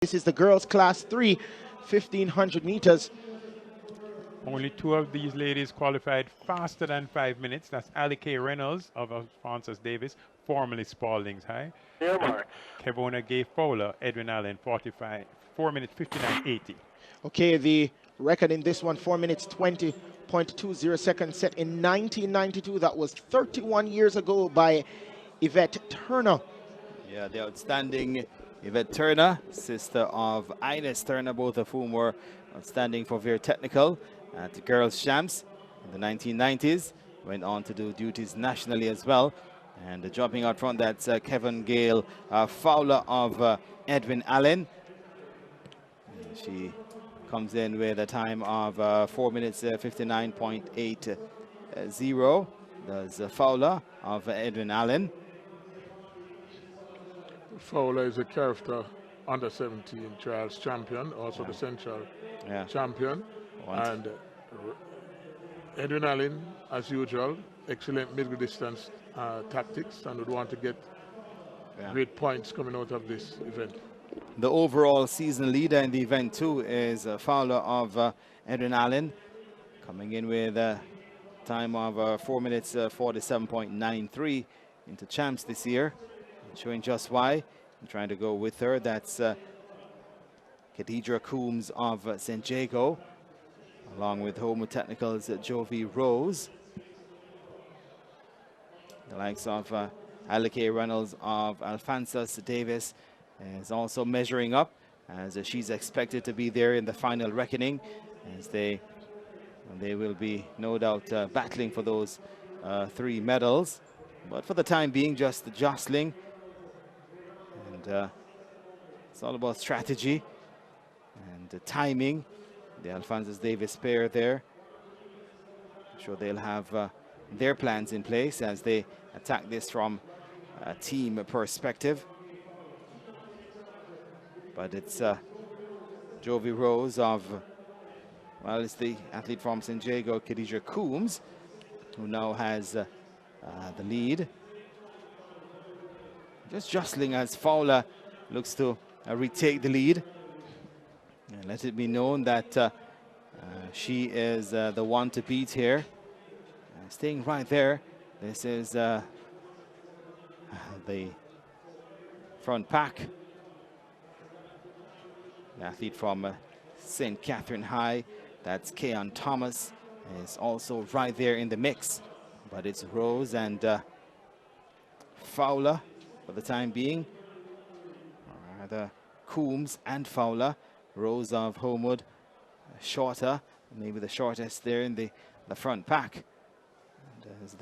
This is the girls class 3, 1500 meters. Only two of these ladies qualified faster than 5 minutes. That's Alakay Reynolds of Frances Davis, formerly Spalding's High. And Kevona Gay Fowler, Edwin Allen, 4 minutes 59.80. Okay, the record in this one, 4 minutes 20.20 seconds, set in 1992. That was 31 years ago by Yvette Turner. Yeah, the outstanding Yvette Turner, sister of Ines Turner, both of whom were outstanding for Veer Technical at the Girls Champs in the 1990s. Went on to do duties nationally as well. And jumping out front, that's Kevin Gale Fowler of Edwin Allen. And she comes in with a time of 4 minutes 59.80. Does Fowler of Edwin Allen. Fowler is a character under 17 trials champion, also the central champion. And Edwin Allen, as usual, excellent middle distance tactics, and would want to get great points coming out of this event. The overall season leader in the event too is Fowler of Edwin Allen, coming in with a time of 4 minutes 47.93 into champs this year. Showing just why. I'm trying to go with her. That's Khadija Coombs of St. Jago, along with Homo Technical's Jovi Rose. The likes of Alakay Reynolds of Alphonsus Davis is also measuring up, as she's expected to be there in the final reckoning, as they will be no doubt battling for those 3 medals. But for the time being, just jostling. And it's all about strategy and timing. The Alphonsus Davis pair there. I'm sure they'll have their plans in place as they attack this from a team perspective. But it's Jovi Rose of, well, it's the athlete from St. Jago, Khadija Coombs, who now has the lead. Just jostling as Fowler looks to retake the lead. And let it be known that she is the one to beat here. Staying right there. This is the front pack. The athlete from St. Catherine High, that's Keon Thomas, is also right there in the mix. But it's Rose and Fowler for the time being. Rather Coombs and Fowler. Rose of Homewood shorter, maybe the shortest there in the front pack. And as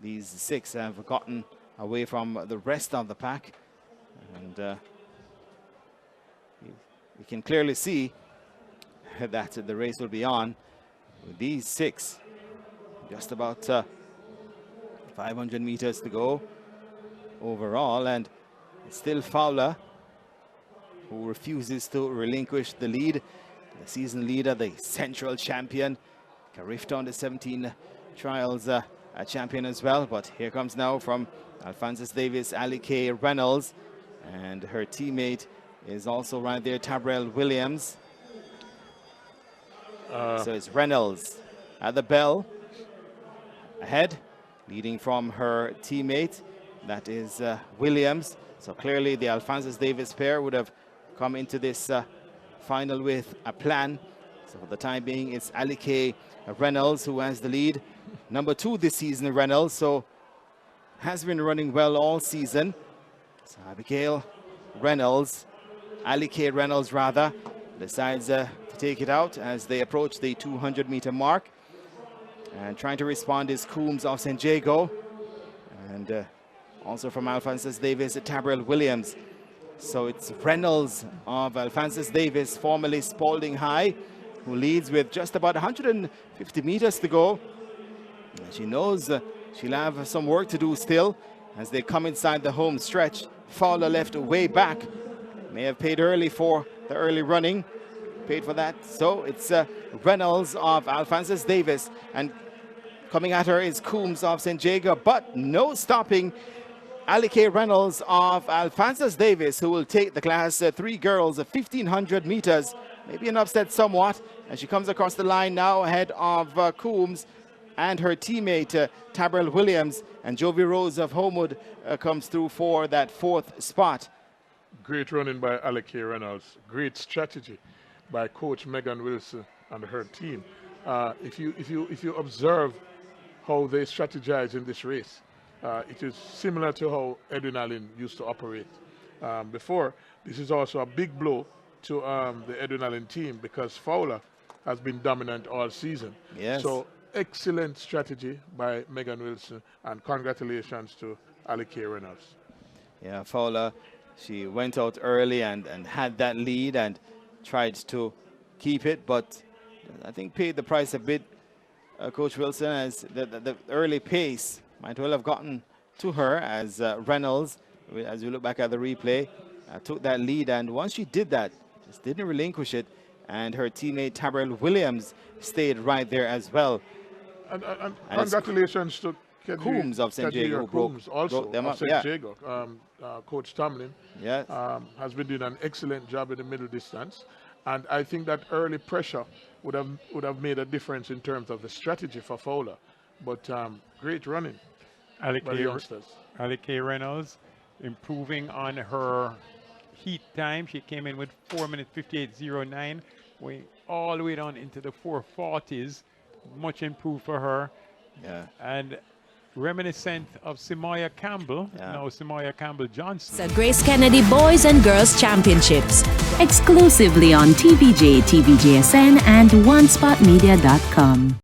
these 6 have gotten away from the rest of the pack, and you can clearly see that the race will be on with these 6. Just about 500 meters to go overall, and it's still Fowler who refuses to relinquish the lead. The season leader, the central champion, Carifton, the 17 trials champion as well. But here comes now from Alphonsus Davis, Alakay Reynolds, and her teammate is also right there, Tabrell Williams. So it's Reynolds at the bell, ahead, leading from her teammate, that is Williams. So clearly the Alphonsus Davis pair would have come into this final with a plan. So for the time being, it's Alakay Reynolds who has the lead. Number 2 this season, Reynolds, so has been running well all season. So Abigail Reynolds, Alakay Reynolds rather, decides to take it out as they approach the 200-meter mark. And trying to respond is Coombs of St. Jago. And also from Alphonsus Davis, Tabrell Williams. So it's Reynolds of Alphonsus Davis, formerly Spalding High, who leads with just about 150 meters to go. And she knows she'll have some work to do still as they come inside the home stretch. Fowler left way back. May have paid early for the early running. Paid for that. So it's Reynolds of Alphonsus Davis. And coming at her is Coombs of St. Jago, but no stopping Alakay Reynolds of Alphonsus Davis, who will take the class 3 girls 1,500 meters. Maybe an upset somewhat. And she comes across the line now ahead of Coombs and her teammate Tabrel Williams. And Jovi Rose of Homewood comes through for that 4th spot. Great running by Alakay Reynolds. Great strategy by Coach Megan Wilson and her team. If you observe how they strategize in this race, it is similar to how Edwin Allen used to operate before. This is also a big blow to the Edwin Allen team because Fowler has been dominant all season. Yes. So excellent strategy by Megan Wilson, and congratulations to Alakay Reynolds. Yeah, Fowler, she went out early and had that lead and tried to keep it, but I think paid the price a bit, Coach Wilson, as the early pace might well have gotten to her as Reynolds, as we look back at the replay, took that lead, and once she did that, just didn't relinquish it, and her teammate Tabrel Williams stayed right there as well. And congratulations to Coombs of St. Jago, who broke them up. St. Jago. Coach Tomlin yes. Has been doing an excellent job in the middle distance, and I think that early pressure would have made a difference in terms of the strategy for Fowler. But great running by the youngsters. Alakay Reynolds improving on her heat time. She came in with 4 minutes 58.09, going all the way down into the 440s. Much improved for her. Yeah. And reminiscent of Simoya Campbell, now Simoya Campbell Johnson. The Grace Kennedy Boys and Girls Championships, exclusively on TVJ, TVJSN, and OneSpotMedia.com.